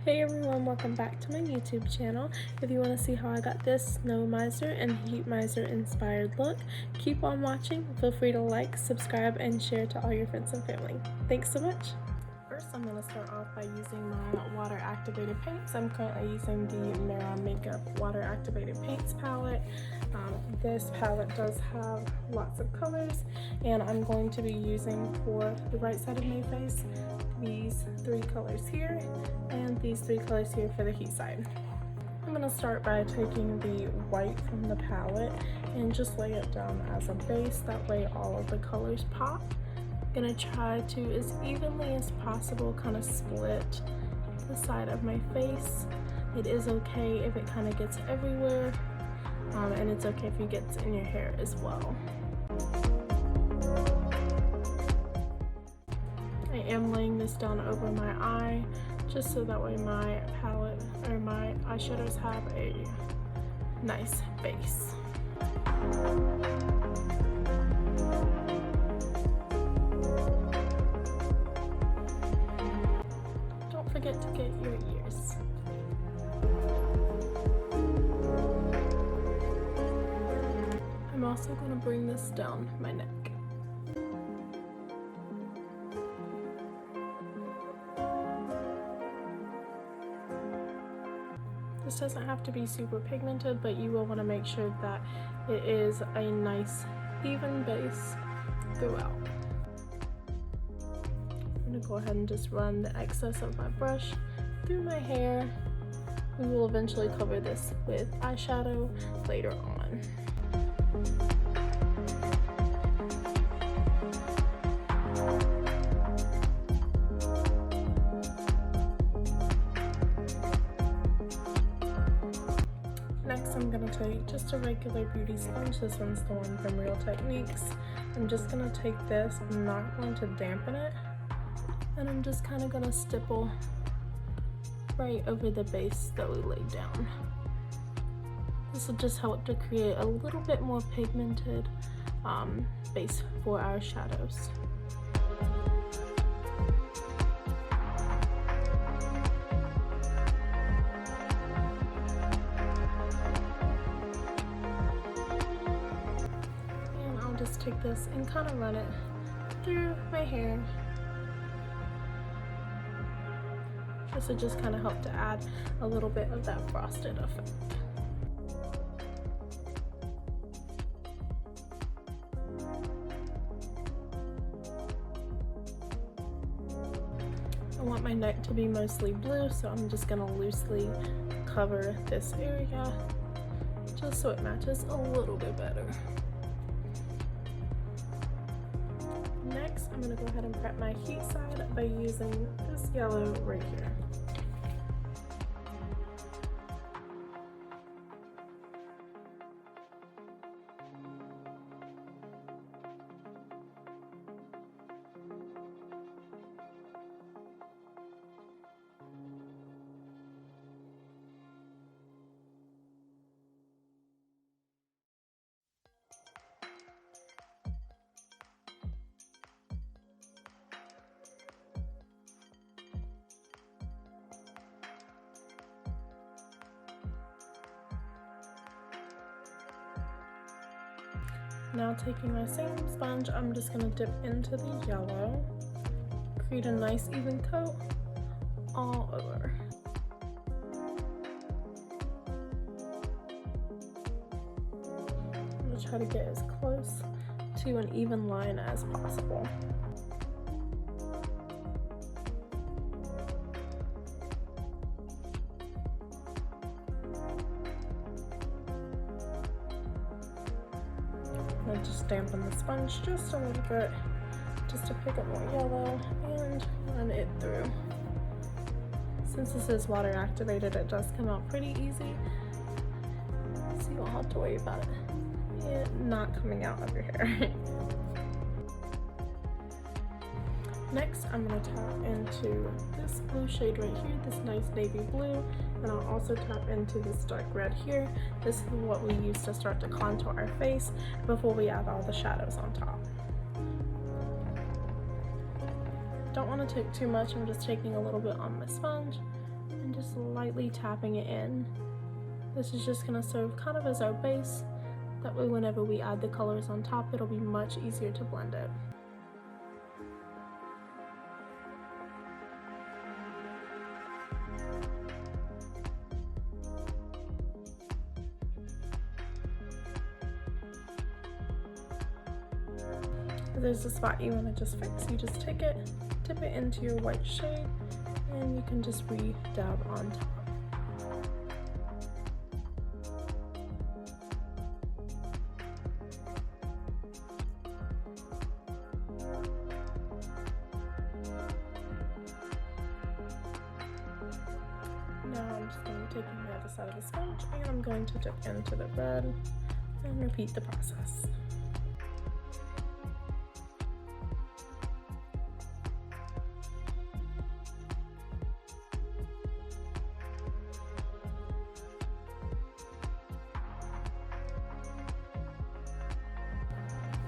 Hey everyone, welcome back to my YouTube channel. If you want to see how I got this Snow Miser and Heat Miser inspired look, keep on watching. Feel free to like, subscribe, and share to all your friends and family. Thanks so much. First, I'm going to start off by using my water activated paints. I'm currently using the Mera Makeup Water Activated Paints palette. This palette does have lots of colors, and I'm going to be using for the right side of my face these three colors here and these three colors here for the heat side. I'm going to start by taking the white from the palette and just lay it down as a base. That way all of the colors pop. I'm going to try to, as evenly as possible, kind of split the side of my face. It is okay if it kind of gets everywhere, and it's okay if it gets in your hair as well. I am laying this down over my eye just so that way my palette or my eyeshadows have a nice base. Don't forget to get your ears. I'm also going to bring this down my neck. This doesn't have to be super pigmented, but you will want to make sure that it is a nice even base throughout. I'm going to go ahead and just run the excess of my brush through my hair. We will eventually cover this with eyeshadow later on. I'm going to take just a regular beauty sponge. This one's the one from Real Techniques. I'm just going to take this. I'm not going to dampen it. And I'm just kind of going to stipple right over the base that we laid down. This will just help to create a little bit more pigmented base for our shadows. Just take this and kind of run it through my hair. This will just kind of help to add a little bit of that frosted effect. I want my neck to be mostly blue, so I'm just going to loosely cover this area just so it matches a little bit better. Next, I'm going to go ahead and prep my heat side by using this yellow right here. Now taking my same sponge, I'm just going to dip into the yellow, create a nice even coat all over. I'm going to try to get as close to an even line as possible. I just dampen the sponge just a little bit, just to pick up more yellow and run it through. Since this is water activated, it does come out pretty easy, so you won't have to worry about it not coming out of your hair. Next, I'm going to tap into this blue shade right here, this nice navy blue, and I'll also tap into this dark red here. This is what we use to start to contour our face before we add all the shadows on top. Don't want to take too much, I'm just taking a little bit on my sponge and just lightly tapping it in. This is just going to serve kind of as our base. That way whenever we add the colors on top, it'll be much easier to blend it. If there's a spot you want to just fix, you just take it, dip it into your white shade, and you can just re-dab on top. Now I'm just going to be taking the other side of the sponge and I'm going to dip into the red and repeat the process.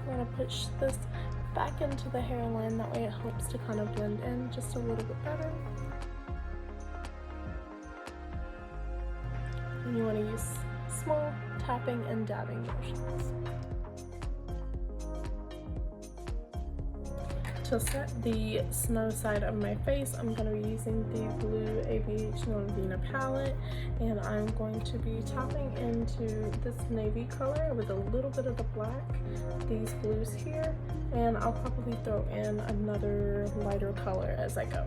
I'm going to push this back into the hairline, that way it helps to kind of blend in just a little bit better. And you want to use small tapping and dabbing motions. To set the snow side of my face, I'm going to be using the blue ABH Novena palette, and I'm going to be tapping into this navy color with a little bit of the black, these blues here, and I'll probably throw in another lighter color as I go.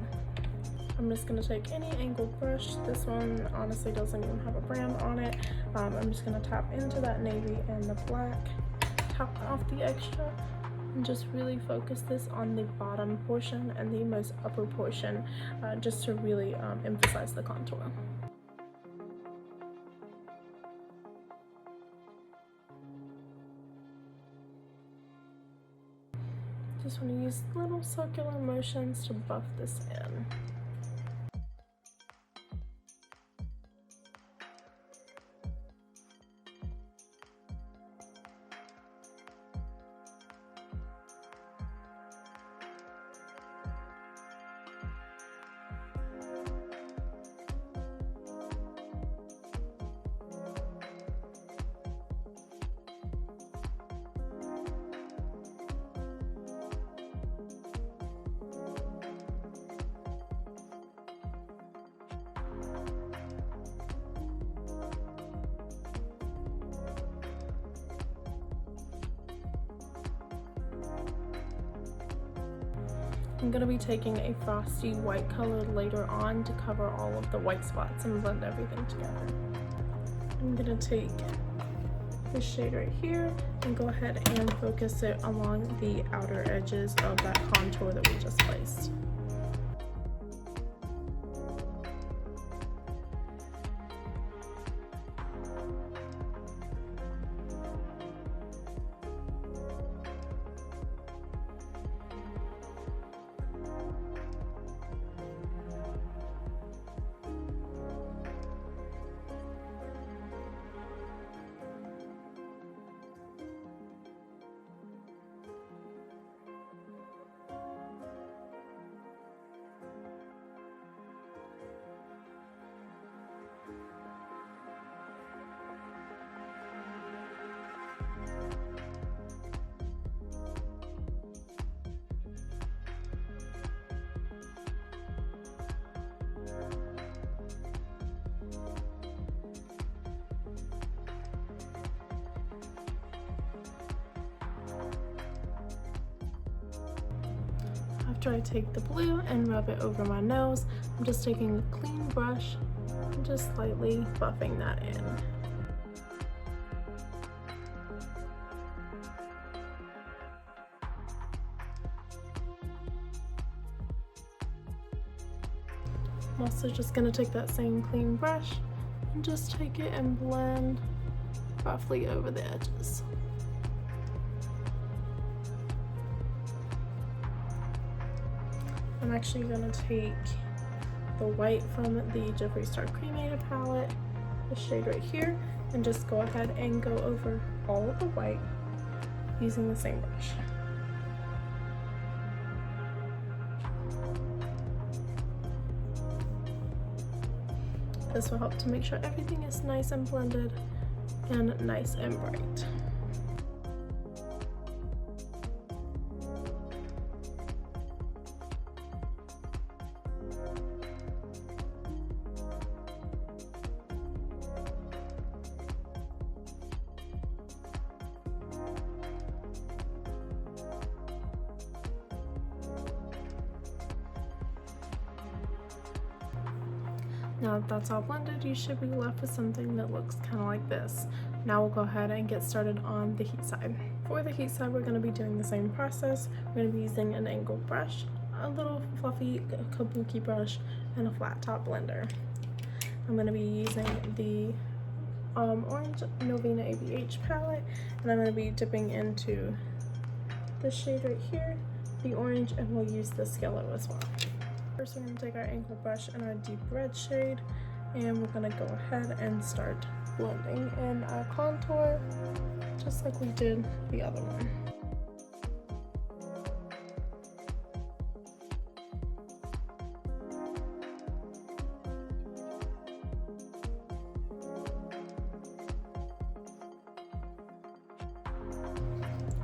I'm just going to take any angled brush. This one honestly doesn't even have a brand on it. I'm just going to tap into that navy and the black, tap off the extra, and just really focus this on the bottom portion and the most upper portion, just to really emphasize the contour. Just want to use little circular motions to buff this in. I'm going to be taking a frosty white color later on to cover all of the white spots and blend everything together. I'm going to take this shade right here and go ahead and focus it along the outer edges of that contour that we just placed. After I take the blue and rub it over my nose, I'm just taking a clean brush and just slightly buffing that in. I'm also just going to take that same clean brush and just take it and blend roughly over the edges. I'm actually going to take the white from the Jeffree Star Cremated palette, the shade right here, and just go ahead and go over all of the white using the same brush. This will help to make sure everything is nice and blended and nice and bright. Now that that's all blended, you should be left with something that looks kind of like this. Now we'll go ahead and get started on the heat side. For the heat side, we're going to be doing the same process. We're going to be using an angled brush, a little fluffy kabuki brush, and a flat top blender. I'm going to be using the orange Novena ABH palette, and I'm going to be dipping into this shade right here, the orange, and we'll use the Skello as well. First, we're going to take our angled brush and our deep red shade, and we're going to go ahead and start blending in our contour, just like we did the other one.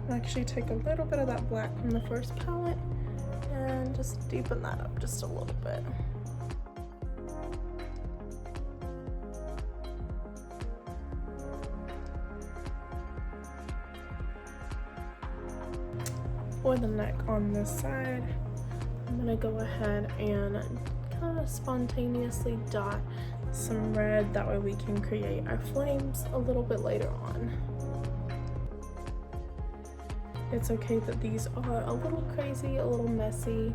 I'll actually take a little bit of that black from the first palette and just deepen that up just a little bit. For the neck on this side, I'm gonna go ahead and kind of spontaneously dot some red, that way we can create our flames a little bit later on. It's okay that these are a little crazy, a little messy.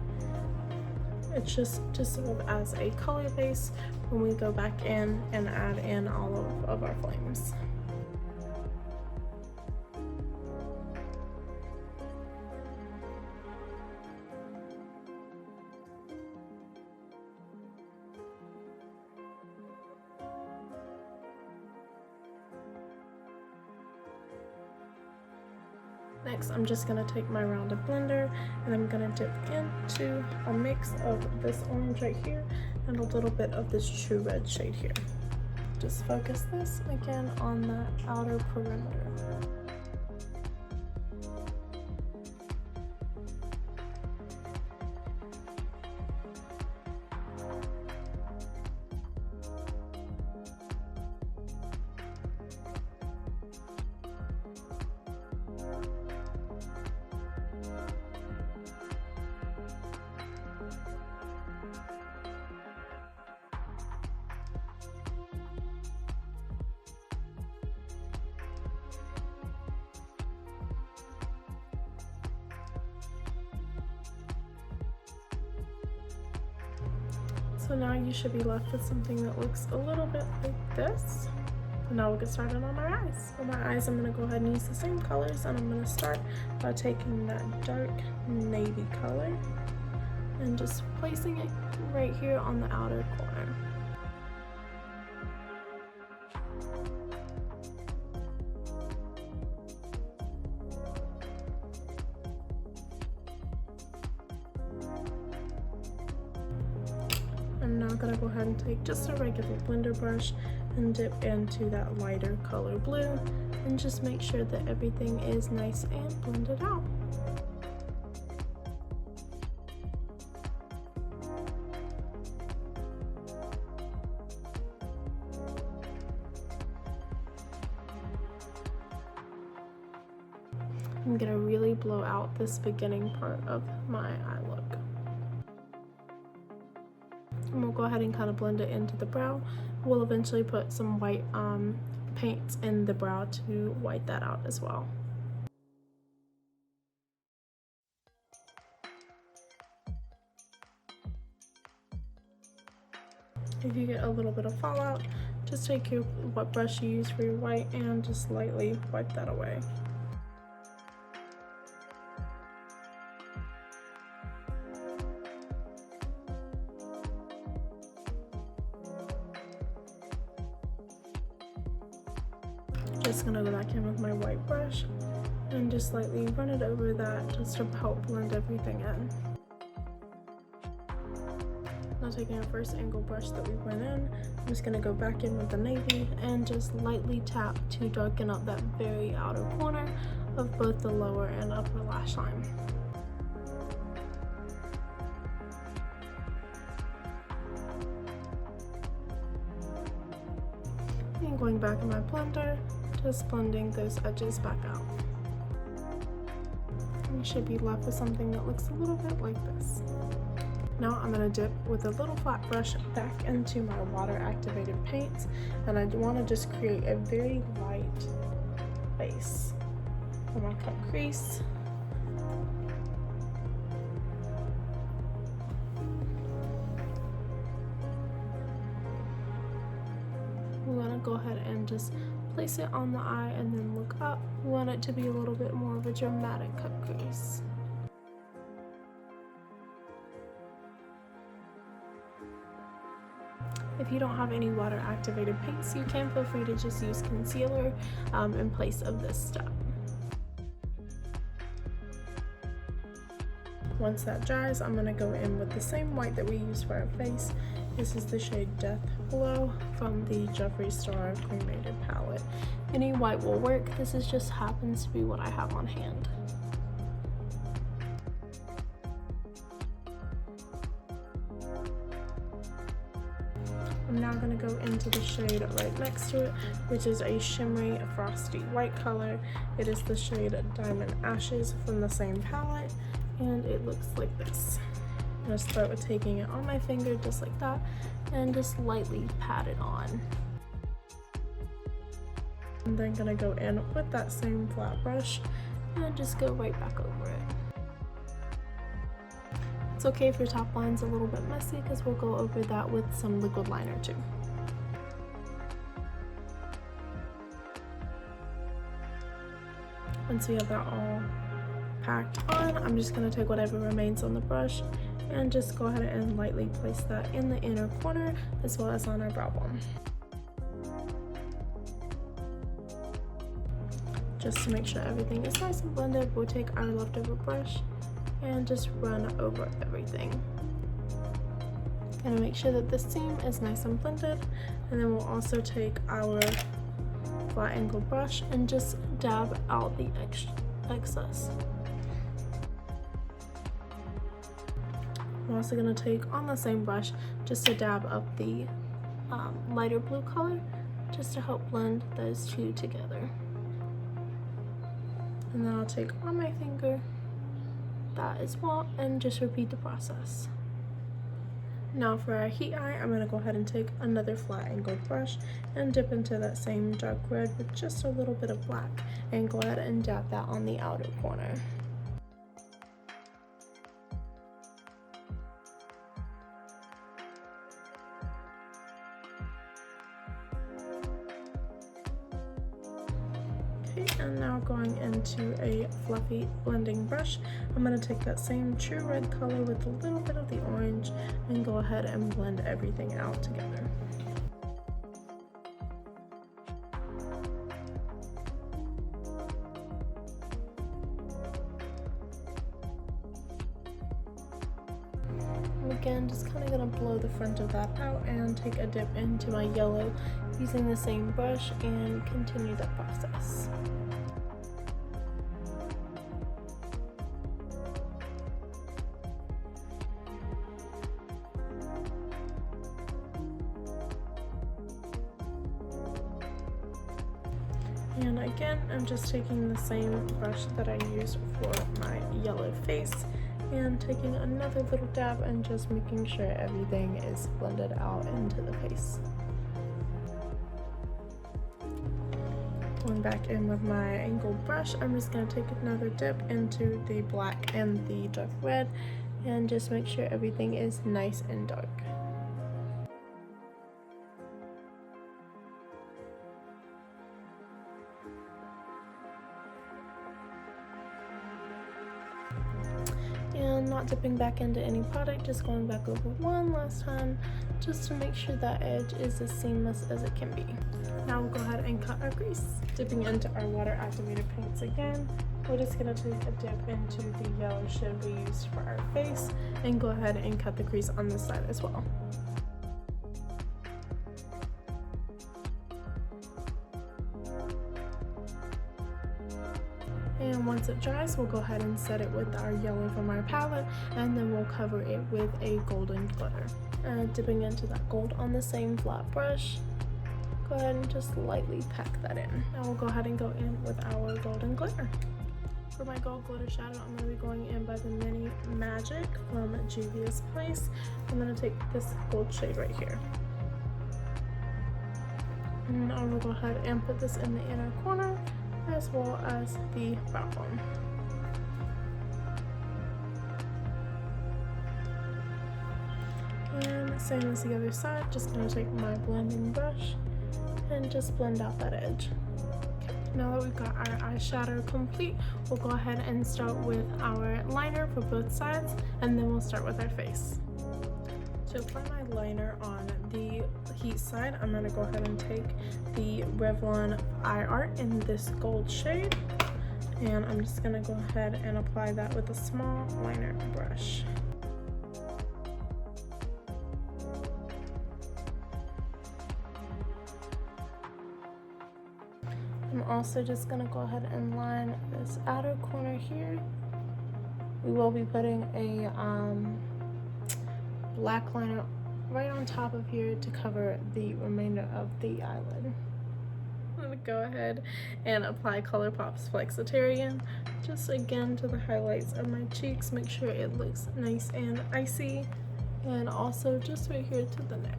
It's just to serve as a color base when we go back in and add in all of our flames. Next, I'm just going to take my rounded blender and I'm going to dip into a mix of this orange right here and a little bit of this true red shade here. Just focus this again on the outer perimeter. So now you should be left with something that looks a little bit like this. And now we'll get started on our eyes. For my eyes, I'm going to go ahead and use the same colors, and I'm going to start by taking that dark navy color and just placing it right here on the outer corner. I'm now going to go ahead and take just a regular blender brush and dip into that lighter color blue and just make sure that everything is nice and blended out. I'm going to really blow out this beginning part of my eye look. And we'll go ahead and kind of blend it into the brow. We'll eventually put some white paints in the brow to white that out as well. If you get a little bit of fallout, just take your what brush you use for your white and just lightly wipe that away. Just gonna go back in with my white brush and just slightly run it over that just to help blend everything in. Now taking our first angled brush that we went in, I'm just going to go back in with the navy and just lightly tap to darken up that very outer corner of both the lower and upper lash line. And going back in my blender, just blending those edges back out. You should be left with something that looks a little bit like this. Now I'm going to dip with a little flat brush back into my water activated paints, and I want to just create a very light base for my cut crease. We want to go ahead and just place it on the eye and then look up. We want it to be a little bit more of a dramatic cut crease. If you don't have any water activated paints, you can feel free to just use concealer in place of this step. Once that dries, I'm going to go in with the same white that we used for our face. This is the shade Death Glow from the Jeffree Star Cremated palette. Any white will work. This just happens to be what I have on hand. I'm now going to go into the shade right next to it, which is a shimmery frosty white color. It is the shade Diamond Ashes from the same palette, and it looks like this. I'm going to start with taking it on my finger just like that and just lightly pat it on. I'm then going to go in with that same flat brush and just go right back over it. It's okay if your top line's a little bit messy because we'll go over that with some liquid liner too. Once we have that all packed on, I'm just going to take whatever remains on the brush and just go ahead and lightly place that in the inner corner as well as on our brow bone. Just to make sure everything is nice and blended, we'll take our leftover brush and just run over everything. And make sure that the seam is nice and blended, and then we'll also take our flat angle brush and just dab out the excess. I'm also going to take on the same brush just to dab up the lighter blue color just to help blend those two together. And then I'll take on my finger that as well and just repeat the process. Now for our heat eye, I'm going to go ahead and take another flat angled brush and dip into that same dark red with just a little bit of black and go ahead and dab that on the outer corner. And now going into a fluffy blending brush, I'm going to take that same true red color with a little bit of the orange and go ahead and blend everything out together. And again, just kind of going to blow the front of that out and take a dip into my yellow using the same brush and continue the process. And again, I'm just taking the same brush that I used for my yellow face and taking another little dab and just making sure everything is blended out into the face. Going back in with my angled brush, I'm just going to take another dip into the black and the dark red and just make sure everything is nice and dark. And not dipping back into any product, just going back over one last time just to make sure that edge is as seamless as it can be. Now we'll go ahead and cut our crease. Dipping into our water activated paints again, we're just going to take a dip into the yellow shade we used for our face and go ahead and cut the crease on this side as well. And once it dries, we'll go ahead and set it with our yellow from our palette, and then we'll cover it with a golden glitter. Dipping into that gold on the same flat brush, go ahead and just lightly pack that in. Now we'll go ahead and go in with our golden glitter. For my gold glitter shadow, I'm going to be going in by the Mini Magic from Juvia's Place. I'm going to take this gold shade right here. And I will go ahead and put this in the inner corner as well as the brow bone. And same as the other side, just going to take my blending brush and just blend out that edge. Now that we've got our eyeshadow complete, we'll go ahead and start with our liner for both sides, and then we'll start with our face. To apply my liner on the heat side, I'm going to go ahead and take the Revlon Eye Art in this gold shade, and I'm just going to go ahead and apply that with a small liner brush. I'm also just going to go ahead and line this outer corner here. We will be putting a black liner right on top of here to cover the remainder of the eyelid. I'm going to go ahead and apply ColourPop's Flexitarian just again to the highlights of my cheeks. Make sure it looks nice and icy, and also just right here to the neck.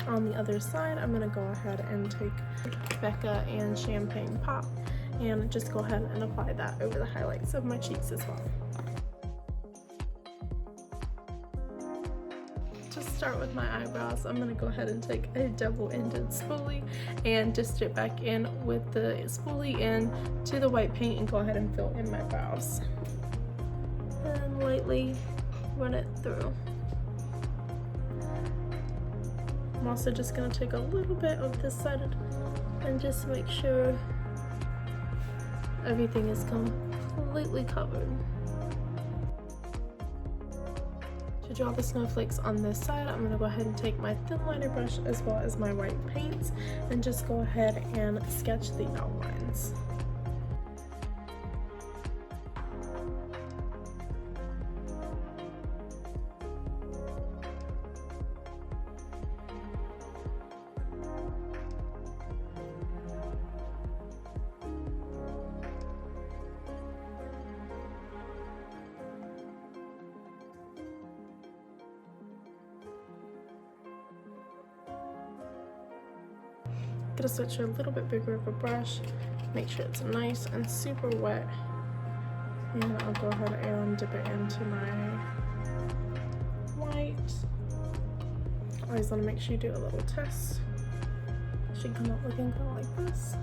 On the other side, I'm going to go ahead and take Becca and Champagne Pop and just go ahead and apply that over the highlights of my cheeks as well. To start with my eyebrows, I'm going to go ahead and take a double-ended spoolie and just dip back in with the spoolie in to the white paint and go ahead and fill in my brows. And lightly run it through. I'm also just going to take a little bit of this side and just make sure everything is completely covered. To draw the snowflakes on this side, I'm going to go ahead and take my thin liner brush as well as my white paints and just go ahead and sketch the outlines. Gonna switch to a little bit bigger of a brush, make sure it's nice and super wet, and I'll go ahead and dip it into my white. Always want to make sure you do a little test. It should come out looking kind of like this.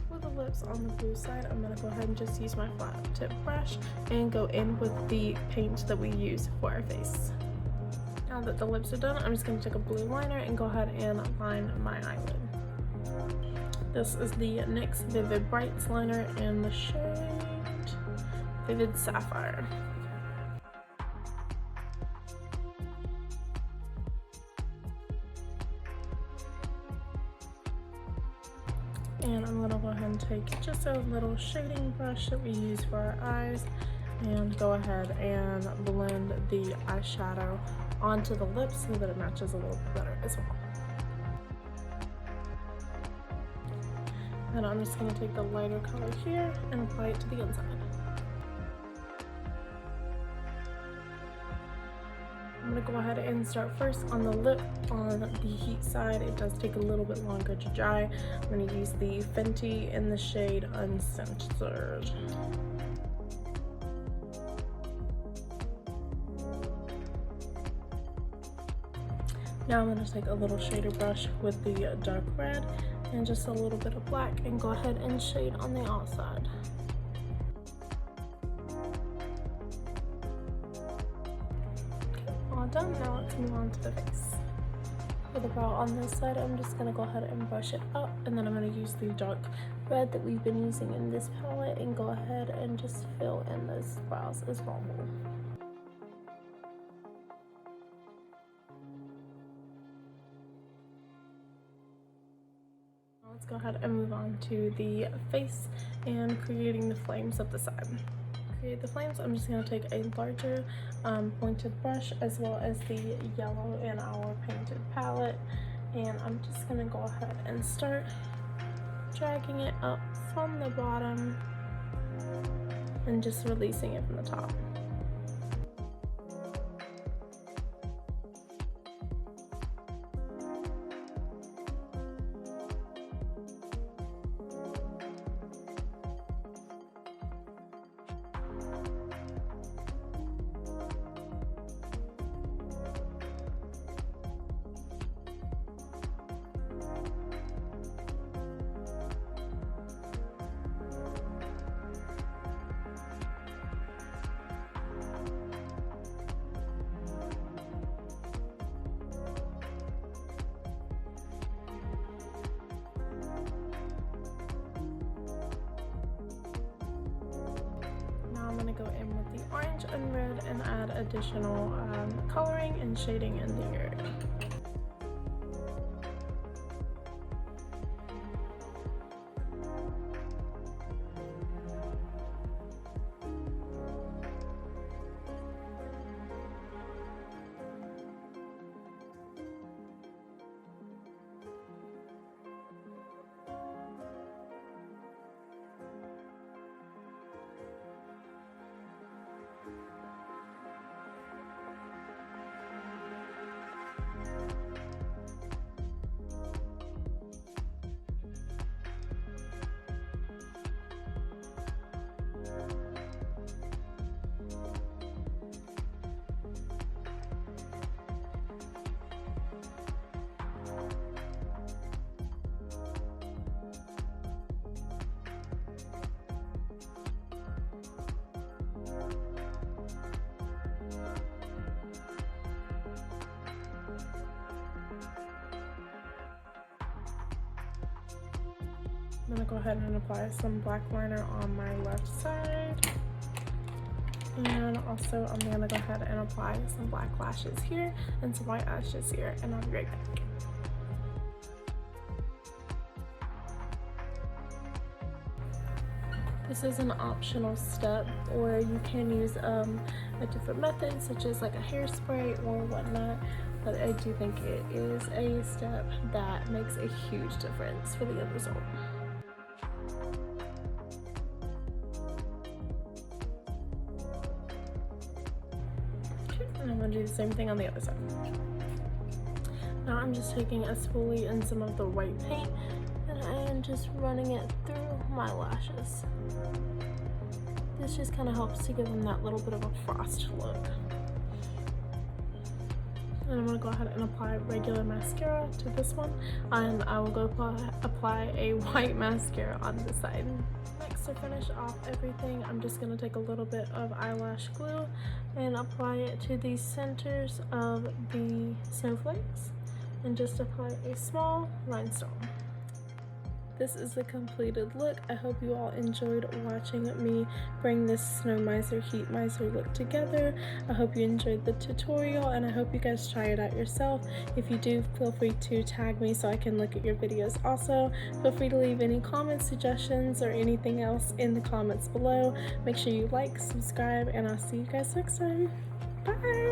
For the lips on the blue side, I'm gonna go ahead and just use my flat tip brush and go in with the paint that we use for our face. Now that the lips are done, I'm just going to take a blue liner and go ahead and line my eyelid. This is the NYX Vivid Brights liner in the shade Vivid Sapphire. And I'm going to go ahead and take just a little shading brush that we use for our eyes and go ahead and blend the eyeshadow onto the lips so that it matches a little bit better as well. And I'm just going to take the lighter color here and apply it to the inside. I'm going to go ahead and start first on the lip on the heat side. It does take a little bit longer to dry. I'm going to use the Fenty in the shade Uncensored. Now I'm going to take a little shader brush with the dark red and just a little bit of black and go ahead and shade on the outside. Okay, all done. Now let's move on to the face. For the brow on this side, I'm just going to go ahead and brush it up, and then I'm going to use the dark red that we've been using in this palette and go ahead and just fill in those brows as normal. Let's go ahead and move on to the face and creating the flames up the side. To create the flames, I'm just going to take a larger pointed brush as well as the yellow in our painted palette, and I'm just going to go ahead and start dragging it up from the bottom and just releasing it from the top. I'm going to go in with the orange and red and add additional coloring and shading in the area. I'm going to go ahead and apply some black liner on my left side. And also I'm going to go ahead and apply some black lashes here and some white lashes here, and I'll be right back. This is an optional step, or you can use a different method such as like a hairspray or whatnot, but I do think it is a step that makes a huge difference for the end result. And I'm going to do the same thing on the other side. Now I'm just taking a spoolie and some of the white paint, and I am just running it through my lashes. This just kind of helps to give them that little bit of a frost look. And I'm going to go ahead and apply regular mascara to this one, and I will go apply a white mascara on this side. Next, to finish off everything, I'm just going to take a little bit of eyelash glue and apply it to the centers of the snowflakes and just apply a small rhinestone. This is the completed look. I hope you all enjoyed watching me bring this Snow Miser Heat Miser look together. I hope you enjoyed the tutorial, and I hope you guys try it out yourself. If you do, feel free to tag me so I can look at your videos also. Feel free to leave any comments, suggestions, or anything else in the comments below. Make sure you like, subscribe, and I'll see you guys next time. Bye!